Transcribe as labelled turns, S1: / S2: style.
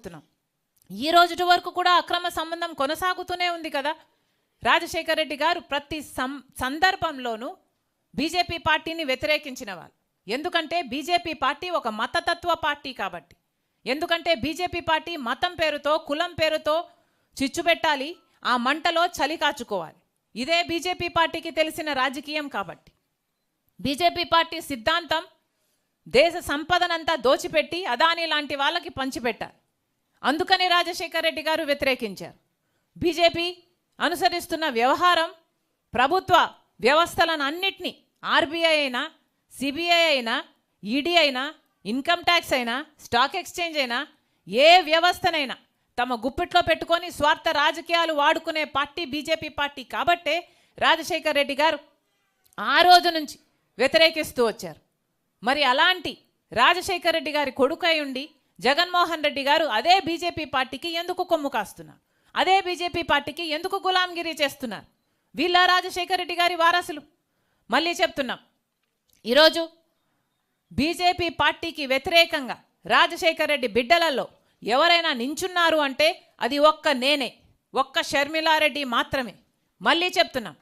S1: అడుగుతున్నాం. ఈ రోజు వరకు కూడా అక్రమ సంబంధం కొనసాగుతూనే ఉంది కదా. రాజశేఖర రెడ్డి గారు ప్రతి సందర్భంలోనూ బీజేపీ పార్టీని వ్యతిరేకించిన వాళ్ళు. ఎందుకంటే బీజేపీ పార్టీ ఒక మతతత్వ పార్టీ కాబట్టి. ఎందుకంటే బీజేపీ పార్టీ మతం పేరుతో, కులం పేరుతో చిచ్చు పెట్టాలి, ఆ మంటలో చలి కాచుకోవాలి. ఇదే బీజేపీ పార్టీకి తెలిసిన రాజకీయం కాబట్టి. బీజేపీ పార్టీ సిద్ధాంతం దేశ సంపదనంతా దోచిపెట్టి అదానీ లాంటి వాళ్ళకి పంచిపెట్టాలి. అందుకని రాజశేఖర రెడ్డి గారు వ్యతిరేకించారు. బీజేపీ అనుసరిస్తున్న వ్యవహారం ప్రభుత్వ వ్యవస్థలను అన్నిటినీ, ఆర్బీఐ అయినా, సిబిఐ అయినా, ఈడీ అయినా, ఇన్కమ్ ట్యాక్స్ అయినా, స్టాక్ ఎక్స్చేంజ్ అయినా, ఏ వ్యవస్థనైనా తమ గుప్పిట్లో పెట్టుకొని స్వార్థ రాజకీయాలు వాడుకునే పార్టీ బీజేపీ పార్టీ కాబట్టే రాజశేఖర రెడ్డి గారు ఆ రోజు నుంచి వ్యతిరేకిస్తూ వచ్చారు. మరి అలాంటి రాజశేఖర రెడ్డి గారి కొడుకై ఉండి జగన్మోహన్ రెడ్డి గారు అదే బీజేపీ పార్టీకి ఎందుకు కొమ్ము కాస్తున్నారు? అదే బీజేపీ పార్టీకి ఎందుకు గులాంగిరి చేస్తున్నారు? వీళ్ళ రాజశేఖర రెడ్డి గారి వారసులు. మళ్ళీ చెప్తున్నాం, ఈరోజు బీజేపీ పార్టీకి వ్యతిరేకంగా రాజశేఖర రెడ్డి బిడ్డలలో ఎవరైనా నించున్నారు అంటే అది ఒక్క నేనే, ఒక్క షర్మిలారెడ్డి మాత్రమే. మళ్ళీ చెప్తున్నాం,